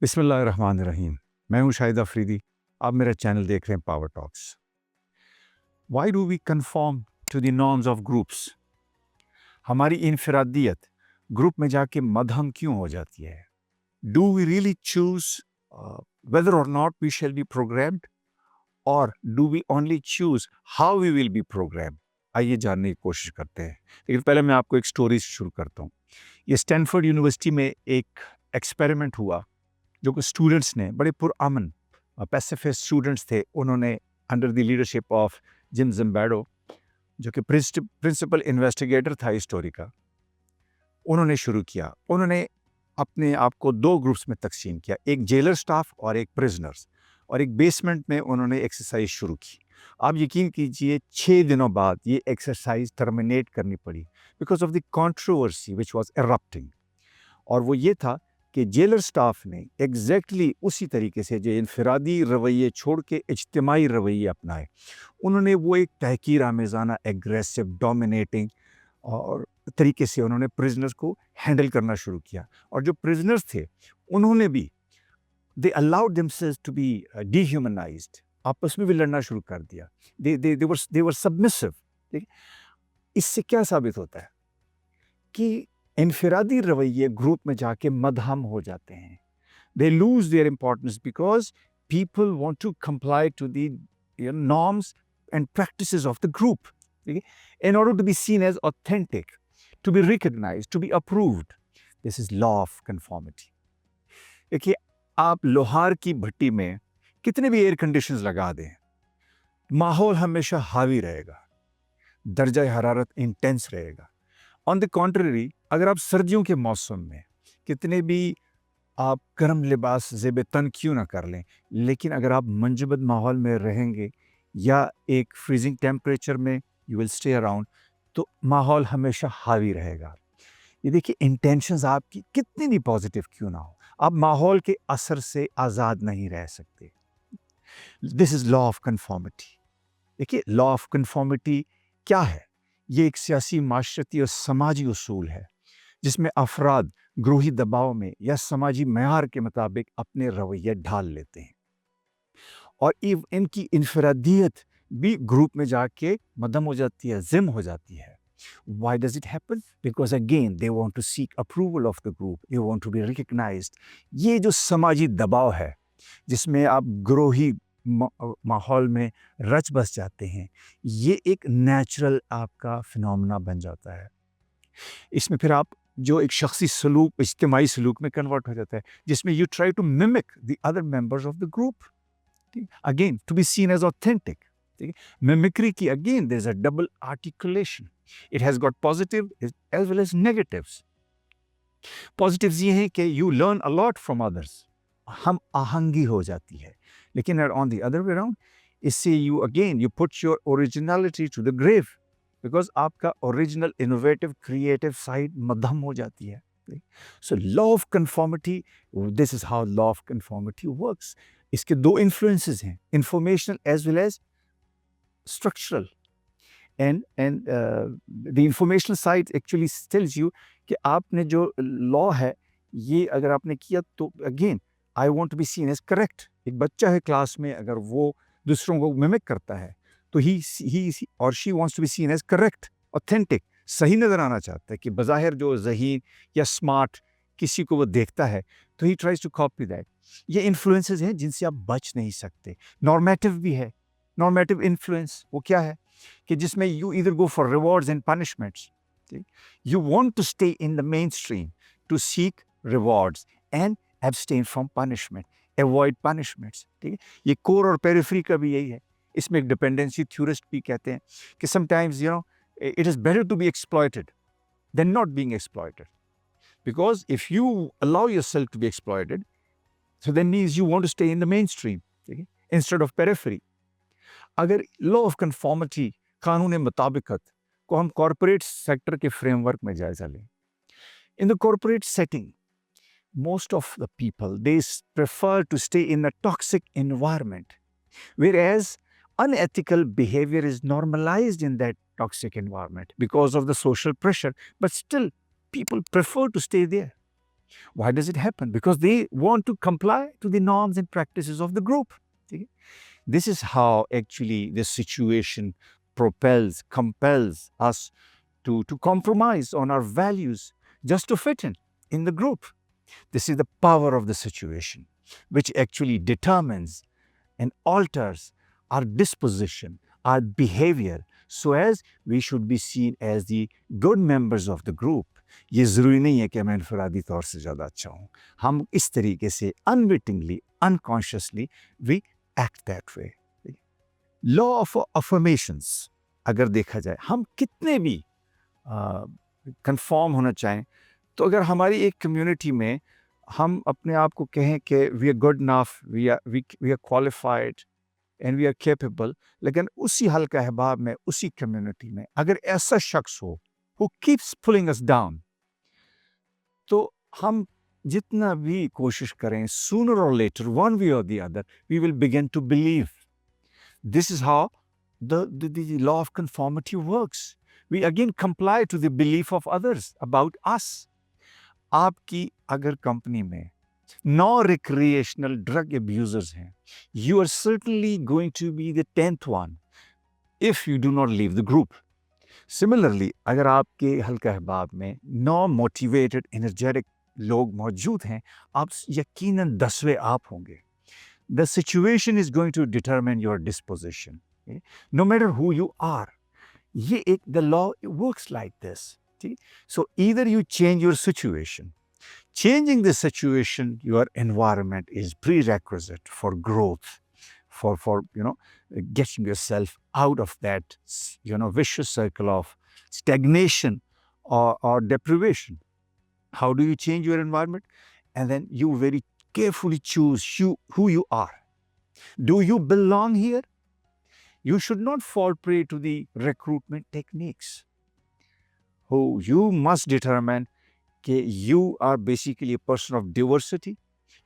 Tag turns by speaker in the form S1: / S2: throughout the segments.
S1: बिस्मिल्लाहिर्रहमानिर्रहीम। मैं हूँ शाहिद अफरीदी। आप मेरा चैनल देख रहे हैं power talks. Why do we conform to the norms of groups? हमारी इनफरादियत ग्रुप में जाके मदहम क्यों हो जाती है? Do we really choose whether और not we shall be programmed, और do we only choose how we will be program? आइए जानने की कोशिश करते हैं। लेकिन पहले मैं आपको एक स्टोरी शुरू करता हूँ। ये स्टैनफोर्ड यूनिवर्सिटी में एक एक्सपेरिमेंट हुआ जो कि स्टूडेंट्स ने बड़े पुरअमन पैसिफिस्ट स्टूडेंट्स थे। उन्होंने under the leadership of Jim Zimbardo, जो कि प्रिंसिपल इन्वेस्टिगेटर था इस स्टोरी का, उन्होंने शुरू किया। उन्होंने अपने आप को दो ग्रुप्स में तकसीम किया, एक जेलर स्टाफ और एक प्रिजनर्स, और एक बेसमेंट में उन्होंने एक्सरसाइज शुरू की। आप यकीन कीजिए 6 दिनों बाद ये एक्सरसाइज टर्मिनेट करनी पड़ी because of the controversy which was erupting. और वो ये था कि जेलर स्टाफ ने एग्जैक्टली उसी तरीके से जो इनफरादी रवैये छोड़ के इज्तिमाई रवैये अपनाए, उन्होंने वो एक तहकीर आमेज़ाना, एग्रेसिव, डोमिनेटिंग और तरीके से उन्होंने प्रिजनर्स को हैंडल करना शुरू किया। और जो प्रिजनर्स थे उन्होंने भी they allowed themselves to be dehumanized, आपस में भी लड़ना शुरू कर दिया। They were submissive. इससे क्या साबित होता है कि इनफरादी रवैये ग्रुप में जाके मदहम हो जाते हैं। They lose their importance because people want to comply to the norms and practices of the group, in order to be seen as authentic, to be recognized, to be approved. This is law of conformity. देखिए, आप लोहार की भट्टी में कितने भी air conditions लगा दें, माहौल हमेशा हावी रहेगा, दर्जा हरारत इंटेंस रहेगा। ऑन द कॉन्ट्ररी, अगर आप सर्दियों के मौसम में कितने भी आप गर्म लिबास ज़ेब तन क्यों ना कर लें, लेकिन अगर आप मंजबद माहौल में रहेंगे या एक फ्रीजिंग टेम्परेचर में यू विल स्टे अराउंड, तो माहौल हमेशा हावी रहेगा। ये देखिए, इंटेंशंस आपकी कितनी भी पॉजिटिव क्यों ना हो, आप माहौल के असर से आज़ाद नहीं रह सकते। This is law of conformity. देखिए, लॉ ऑफ कन्फॉर्मिटी क्या है? ये एक सियासी, माशरती और समाजी उसूल है जिसमें अफराद ग्रोही दबाव में या समाजी मयार के मुताबिक अपने रवैये ढाल लेते हैं, और इनकी इनफरादियत भी ग्रुप में जाके मदम हो जाती है, जिम हो जाती है। Why does it happen? Because again, they want to seek approval of the group. They want to be recognized. ये जो समाजी दबाव है, जिसमें आप ग्रोही माहौल में रच बस जाते हैं, ये एक नेचुरल आपका फिनोमेना बन जाता है। इसमें फिर आप जो एक शख्सी सलूक इज्तिमाई सलूक में कन्वर्ट हो जाता है, जिसमें you try to mimic the other members of the group, again to be seen as authentic. Mimicry की again there is a double articulation, it has got positive as well as negatives. Positives ये हैं कि you learn a lot from others, हम आहंगी हो जाती है। लेकिन on the other way around, इससे you again you put your originality to the grave, because आपका ओरिजिनल इनोवेटिव क्रिएटिव साइड मध्यम हो जाती है। So law of conformity, this is how law of conformity works. इसके दो इन्फ्लुएंसेस हैं, informational as well as structural. and the informational side actually tells you कि आपने जो लॉ है ये अगर आपने किया तो again I want to be seen as correct. एक बच्चा है क्लास में, अगर वो दूसरों को मिमिक करता है तो ही और she wants to be seen as correct, authentic, सही नज़र आना चाहता है कि बज़ाहिर जो ज़हीन या स्मार्ट किसी को वो देखता है तो he tries to copy that. ये इन्फ्लुएंसेस हैं जिनसे आप बच नहीं सकते। नॉर्मेटिव भी है, नॉर्मेटिव इन्फ्लुएंस वो क्या है कि जिसमें you either go for rewards and punishments. You want to stay in the mainstream to seek rewards and abstain from punishment, avoid punishments. ठीक है, ये कोर और पेरिफेरी का भी यही है। इसमें एक डिपेंडेंसी थ्योरिस्ट भी कहते हैं कि sometimes it is better to be exploited than not being exploited, because if you allow yourself to be exploited so that means you want to stay in the mainstream, instead of periphery. अगर law of conformity, कानून मुताबिकत को हम corporate sector के framework में जायजा लें, in the corporate setting most of the people they prefer to stay in a toxic environment, whereas unethical behavior is normalized in that toxic environment because of the social pressure, but still people prefer to stay there. Why does it happen? Because they want to comply to the norms and practices of the group. ठीक है? This is how actually the situation compels us to compromise on our values just to fit in the group. This is the power of the situation, which actually determines and alters our disposition, our behavior, so as we should be seen as the good members of the group. ये ज़रूरी नहीं है कि मैं इनफरादी तौर से ज़्यादा अच्छा हूँ. हम इस तरीके से unwittingly, unconsciously, we act that way. Law of affirmations अगर देखा जाए, हम कितने भी कंफॉर्म होना चाहें, तो अगर हमारी एक कम्युनिटी में हम अपने आप को कहें कि we are good enough, we are qualified and we are capable, लेकिन उसी हल्का अहबाब में, उसी कम्युनिटी में अगर ऐसा शख्स हो who keeps pulling us down, तो हम जितना भी कोशिश करें, sooner or later, one way or the other, we will begin to believe. This is how the law of conformity works. We again comply to the belief of others about us. आपकी अगर company में non-recreational drug abusers हैं, you are certainly going to be the 10th one if you do not leave the group. Similarly, अगर आपके हल्का अहबाब में non-motivated, energetic लोग मौजूद हैं, आप यकीनन 10वें आप होंगे. The situation is going to determine your disposition. Okay? No matter who you are. The law works like this. Okay? So either you change your situation. Changing the situation, your environment is prerequisite for growth, for getting yourself out of that vicious circle of stagnation or deprivation. How do you change your environment? And then you very carefully choose who you are. Do you belong here? You should not fall prey to the recruitment techniques. You must determine that you are basically a person of diversity.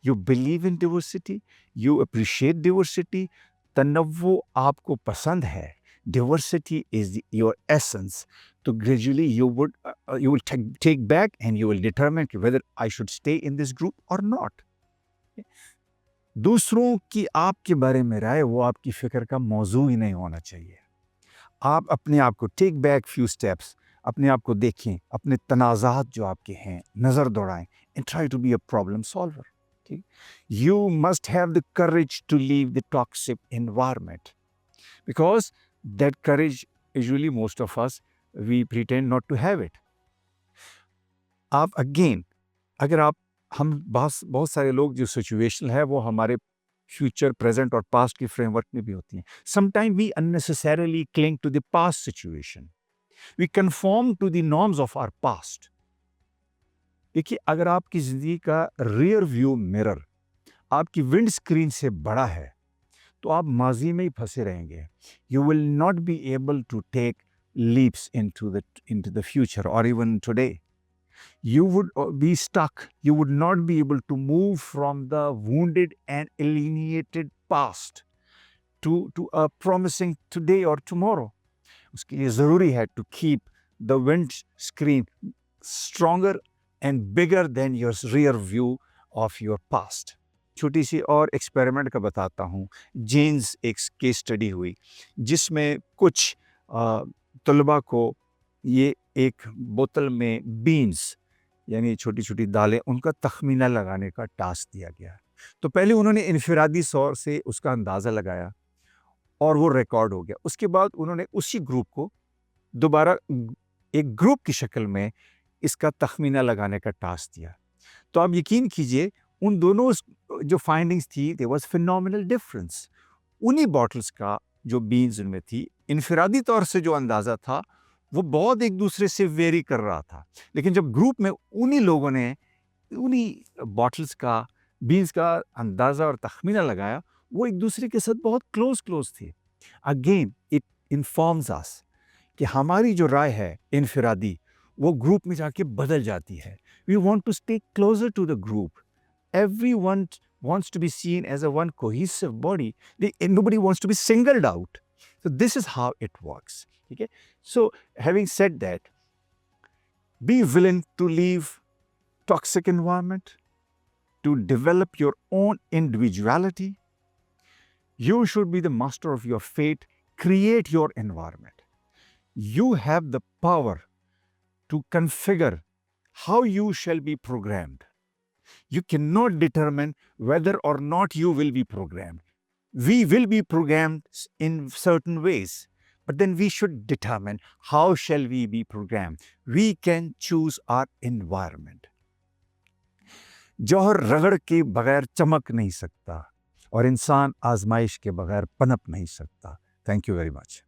S1: You believe in diversity. You appreciate diversity. तनव्वु आपको पसंद है. Diversity is your essence. So gradually you will take back and you will determine whether I should stay in this group or not. दूसरों की आपके बारे में राय वो आपकी फिक्र का मौजू ही नहीं होना चाहिए. आप अपने आप को टेक बैक फ्यू स्टेप्स, अपने आप को देखें, अपने तनाज़ात जो आपके हैं नज़र दौड़ाएं and try to be a problem solver. Okay? You must have the courage to leave the toxic environment, because that courage, usually most of us, we pretend not to have it. आप again, अगर आप हम बहुत सारे लोग जो situation है वो हमारे फ्यूचर, प्रेजेंट और पास्ट के फ्रेमवर्क में भी होती हैं. Sometime we unnecessarily cling to the past situation. We conform to the norms of our past. देखिए, अगर आपकी ज़िंदगी का रियर व्यू मिरर आपकी विंड स्क्रीन से बड़ा है तो आप माजी में ही फंसे रहेंगे. You will not be able to take leaps into the future और even today. You would be stuck. You would not be able to move from the wounded and alienated past to a promising today or tomorrow. उसके लिए ज़रूरी है to keep the wind screen stronger and bigger than your rear view of your past. छोटी सी और experiment का बताता हूँ. Jeans एक केस स्टडी हुई जिसमें कुछ तलबा को ये एक बोतल में बीन्स यानी छोटी छोटी दालें उनका तखमीना लगाने का टास्क दिया गया. तो पहले उन्होंने इनफिरादी तौर से उसका अंदाज़ा लगाया और वो रिकॉर्ड हो गया. उसके बाद उन्होंने उसी ग्रुप को दोबारा एक ग्रुप की शक्ल में इसका तखमीना लगाने का टास्क दिया. तो आप यकीन कीजिए उन दोनों जो फाइंडिंग्स थी, देयर वाज फिनोमिनल डिफरेंस. उन्हीं बॉटल्स का जो बीन्स उनमें थी, इनफिरादी तौर से जो अंदाज़ा था वो बहुत एक दूसरे से वेरी कर रहा था. लेकिन जब ग्रुप में उन्हीं लोगों ने उन्हीं बॉटल्स का, बीन्स का अंदाज़ा और तखमीना लगाया, वो एक दूसरे के साथ बहुत क्लोज थे. अगेन इट इन्फॉर्म्स अस कि हमारी जो राय है इनफिरादी वो ग्रुप में जाके बदल जाती है. We want to stay closer to the group. Everyone wants to be seen as a one cohesive body. Nobody wants to be singled out. So this is how it works. Okay? So having said that, be willing to leave toxic environment, to develop your own individuality. You should be the master of your fate. Create your environment. You have the power to configure how you shall be programmed. You cannot determine whether or not you will be programmed. We will be programmed in certain ways, but then we should determine how shall we be programmed. We can choose our environment. जौहर रगड़ के बगैर चमक नहीं सकता और इंसान आजमाइश के बगैर पनप नहीं सकता. Thank you very much.